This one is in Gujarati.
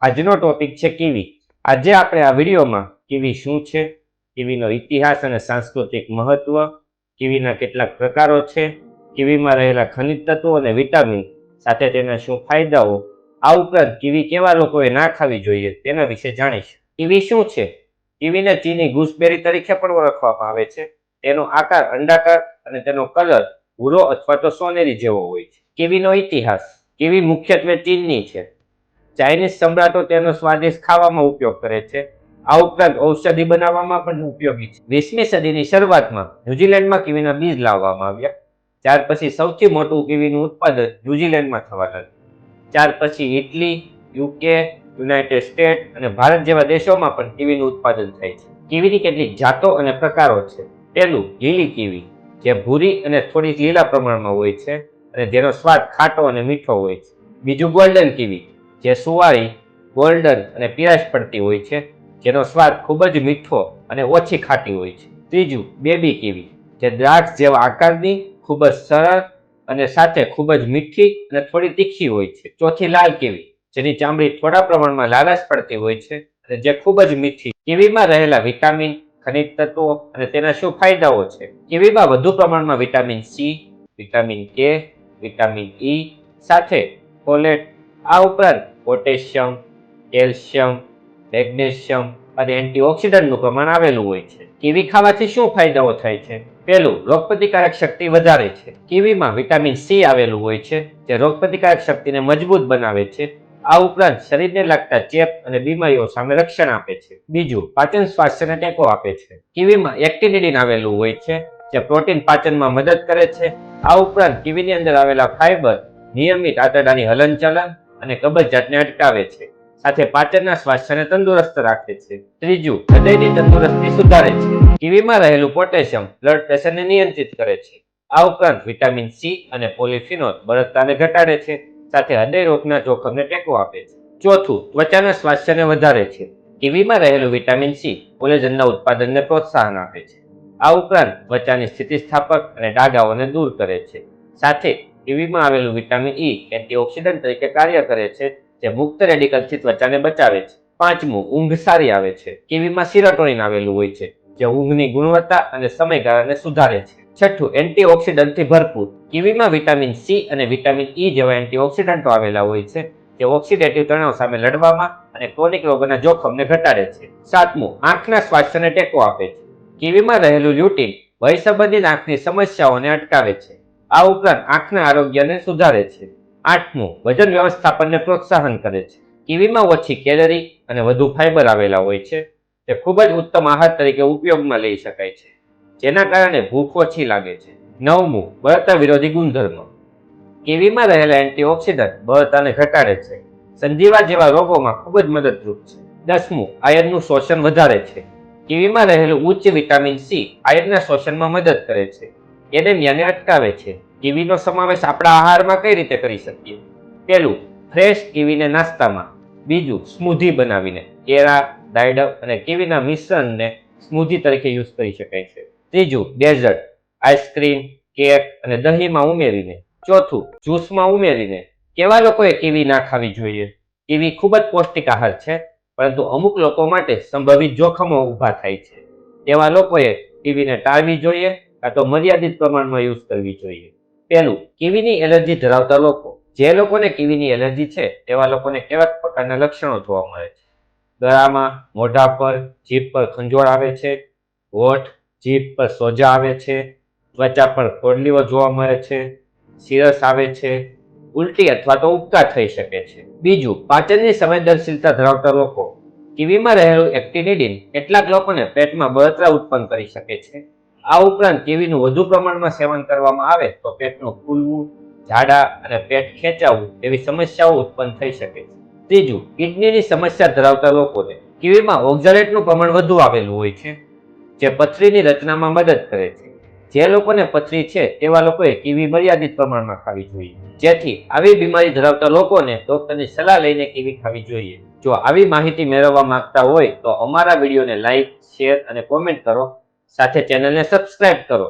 આજનો ટોપિક છે કીવી। આજે આપણે આ વિડીયોમાં કીવી શું છે, કીવીનો ઇતિહાસ અને સાંસ્કૃતિક મહત્વ, કીવીના કેટલાક પ્રકારો છે, કીવીમાં રહેલા ખનિજ તત્વો અને વિટામિન સાથે તેના શું ફાયદાઓ, આ ઉપરાંત કીવી કેવા લોકોએ ના ખાવી જોઈએ તેના વિશે જાણીશું। કીવી શું છે? કીવીને ચીની ગૂસબેરી તરીકે પણ ઓળખવામાં આવે છે। તેનો આકાર અંડાકાર અને તેનો કલર ભૂરો અથવા તો સોનેરી જેવો હોય છે। કીવીનો ઇતિહાસ। કીવી મુખ્યત્વે ચીનની છે। ચાઇનીઝ સમ્રાટો તેનો સ્વાદિષ્ટ ખાવામાં ઉપયોગ કરે છે। આ ઉપરાંત ઔષધિ બનાવવામાં પણ ઉપયોગી છે। 20મી સદીની શરૂઆતમાં ન્યુઝીલેન્ડમાં કીવીના બીજ લાવવામાં આવ્યા। ત્યાર પછી સૌથી મોટું કીવીનું ઉત્પાદન ન્યુઝીલેન્ડમાં થવા લાગ્યું। ત્યાર પછી ઇટલી, યુકે, યુનાઇટેડ સ્ટેટ્સ અને ભારત જેવા દેશોમાં પણ કીવીનું ઉત્પાદન થાય છે। કીવીની કેટલીક જાતો અને પ્રકારો છે। પહેલું, લીલી કીવી, જે ભૂરી અને થોડી લીલા પ્રમાણમાં હોય છે અને જેનો સ્વાદ ખાટો અને મીઠો હોય છે। બીજું, ગોલ્ડન કીવી, જે સુવાળી, ગોલ્ડન અને પીળાશ પડતી હોય છે, જેનો સ્વાદ ખૂબ જ મીઠો અને ઓછી ખાટી હોય છે। ત્રીજું, બેબી કીવી, જે દ્રાક્ષ જેવા આકારની, ખૂબ જ સરળ અને સાથે ખૂબ જ મીઠી અને થોડી તીખી હોય છે। ચોથી, લાલ કીવી, જેની ચામડી થોડા પ્રમાણમાં લાલાશ પડતી હોય છે અને જે ખૂબ જ મીઠી। કીવીમાં રહેલા વિટામિન, ખનિજ તત્વો અને તેના શું ફાયદાઓ છે? કીવીમાં વધુ પ્રમાણમાં વિટામિન સી, વિટામિન કે, વિટામિન ઈ સાથે ફોલેટ, આ ઉપરાંત પોટેશિયમ, કેલ્શિયમ, મેગ્નેશિયમ અને એન્ટીઓક્સિડન્ટનું પ્રમાણ આવેલું હોય છે। કીવી ખાવાથી શું ફાયદાઓ થાય છે? પહેલું, રોગપ્રતિકારક શક્તિ વધારે છે। કીવીમાં વિટામિન સી આવેલું હોય છે, જે રોગપ્રતિકારક શક્તિને મજબૂત બનાવે છે। આ ઉપરાંત શરીરને લાગતા ચેપ અને બીમારીઓ સામે રક્ષણ આપે છે। બીજું, પાચન સ્વાસ્થ્યને ટેકો આપે છે। કીવીમાં એક્ટિનિડીન આવેલું હોય છે, જે પ્રોટીન પાચનમાં મદદ કરે છે। આ ઉપરાંત કીવીની અંદર આવેલા ફાઇબર નિયમિત આંતરડાની હલનચલન અને કબજિયાતને અટકાવે છે, સાથે પાચનના સ્વાસ્થ્યને તંદુરસ્ત રાખે છે। ત્રીજું, હૃદયની તંદુરસ્તી સુધારે છે। કીવીમાં રહેલું પોટેશિયમ બ્લડ પ્રેશરને નિયંત્રિત કરે છે। આ ઉપરાંત વિટામિન સી અને પોલિફિનોલ બળતરાને ઘટાડે છે, સાથે હૃદય રોગના જોખમને ટેકો આપે છે। ચોથું, ત્વચાના સ્વાસ્થ્યને વધારે છે। કીવીમાં રહેલું વિટામિન સી કોલેજનના ઉત્પાદનને પ્રોત્સાહન આપે છે। આ ઉપરાંત ત્વચાની સ્થિતિસ્થાપક અને ડાઘાઓને દૂર કરે છે। સાથે કીવીમાં આવેલું વિટામિન ઈ એન્ટીઓક્સિડન્ટ તરીકે કાર્ય કરે છે, જે મુક્ત રેડિકલથી ત્વચાને બચાવે છે। પાંચમું, ઊંઘ સારી આવે છે। કીવીમાં સિરોટોનિન આવેલું હોય છે, જે ઊંઘની ગુણવત્તા અને સમયગાળાને સુધારે છે। છઠ્ઠું, એન્ટીઓક્સિડન્ટથી ભરપૂર। કીવીમાં વિટામિન સી અને વિટામિન ઈ જેવા એન્ટીઓક્સિડન્ટો આવેલા હોય છે, જે ઓક્સિડેટિવ તણાવ સામે લડવામાં અને ક્રોનિક રોગોના જોખમને ઘટાડે છે। સાતમું, આંખના સ્વાસ્થ્યને ટેકો આપે છે। કીવીમાં રહેલું લ્યુટીન વય સંબંધિત આંખની સમસ્યાઓને અટકાવે છે। આ ઉપરાંત આંખના આરોગ્યને સુધારે છે। આઠમું, વજન વ્યવસ્થાપનને પ્રોત્સાહન કરે છે। કીવીમાં ઓછી કેલરી અને વધુ ફાઇબર આવેલા હોય છે, તે ખૂબ જ ઉત્તમ આહાર તરીકે ઉપયોગમાં લઈ શકાય છે, જેના કારણે ભૂખ ઓછી લાગે છે। નવમું, બળતરા વિરોધી ગુણધર્મો। કીવીમાં રહેલા એન્ટીઓક્સિડન્ટ બળતરાને ઘટાડે છે, સંધિવા જેવા રોગોમાં ખૂબ જ મદદરૂપ છે। દસમું, આયર્નનું શોષણ વધારે છે। કીવીમાં રહેલું ઉચ્ચ વિટામિન સી આયર્નના શોષણમાં મદદ કરે છે, એનેમિયાને અટકાવે છે। કીવીનો સમાવેશ આપણા આહારમાં કઈ રીતે કરી શકીએ? પહેલું, ફ્રેશ કીવીને નાસ્તામાં। બીજું, સ્મૂધી બનાવીને, કેળા, દાડમ અને કીવીના મિશ્રણને સ્મૂધી તરીકે યુઝ કરી શકાય છે। ત્રીજું, ડેઝર્ટ, આઈસ્ક્રીમ, કેક અને દહીંમાં ઉમેરીને। ચોથું, જ્યુસમાં ઉમેરીને। કેવા લોકોએ કીવી ના ખાવી જોઈએ? કીવી ખૂબ જ પૌષ્ટિક આહાર છે, પરંતુ અમુક લોકો માટે સંભવિત જોખમો ઊભા થાય છે। તેવા લોકોએ કીવીને ટાળવી જોઈએ કાં તો મર્યાદિત પ્રમાણમાં યુઝ કરવી જોઈએ। પહેલું, કીવીની એલર્જી ધરાવતા લોકો। જે લોકોને કીવીની એલર્જી છે, તેવા લોકોને કેવા પ્રકારના લક્ષણો જોવા મળે છે? ગળામાં, મોઢા પર, જીભ પર ખંજોળ આવે છે, હોઠ, જીભ પર સોજા આવે છે, ત્વચા પર ફોડલીઓ જોવા મળે છે, સિરસ આવે છે, ઉલટી અથવા તો ઉબકા થઈ શકે છે। બીજું, પાચનની સંવેદનશીલતા ધરાવતા લોકો। કીવીમાં રહેલું એક્ટિનિડીન કેટલાક લોકોને પેટમાં બળતરા ઉત્પન્ન કરી શકે છે। આ ઉપરાંત કીવીનું વધુ પ્રમાણમાં સેવન કરવામાં આવે તો પેટનું ફૂલવું, ઝાડા અને પેટ ખેંચાવવું જેવી સમસ્યાઓ ઉત્પન્ન થઈ શકે છે। ત્રીજું, કિડનીની સમસ્યા ધરાવતા લોકોને। કીવીમાં ઓક્ઝાલેટનું પ્રમાણ વધુ આવેલું હોય છે, જે પથરીની રચનામાં મદદ કરે છે। જે લોકોને પથરી છે, તેવા લોકોએ કીવી મર્યાદિત પ્રમાણમાં ખાવી જોઈએ, જેથી આવી બીમારી ધરાવતા લોકોને ડોક્ટરની સલાહ લઈને કીવી ખાવી જોઈએ। જો આવી માહિતી મેળવવા માંગતા હોય તો અમારા વિડીયોને લાઈક, શેર અને કોમેન્ટ કરો, સાથે ચેનલને સબસ્ક્રાઇબ કરો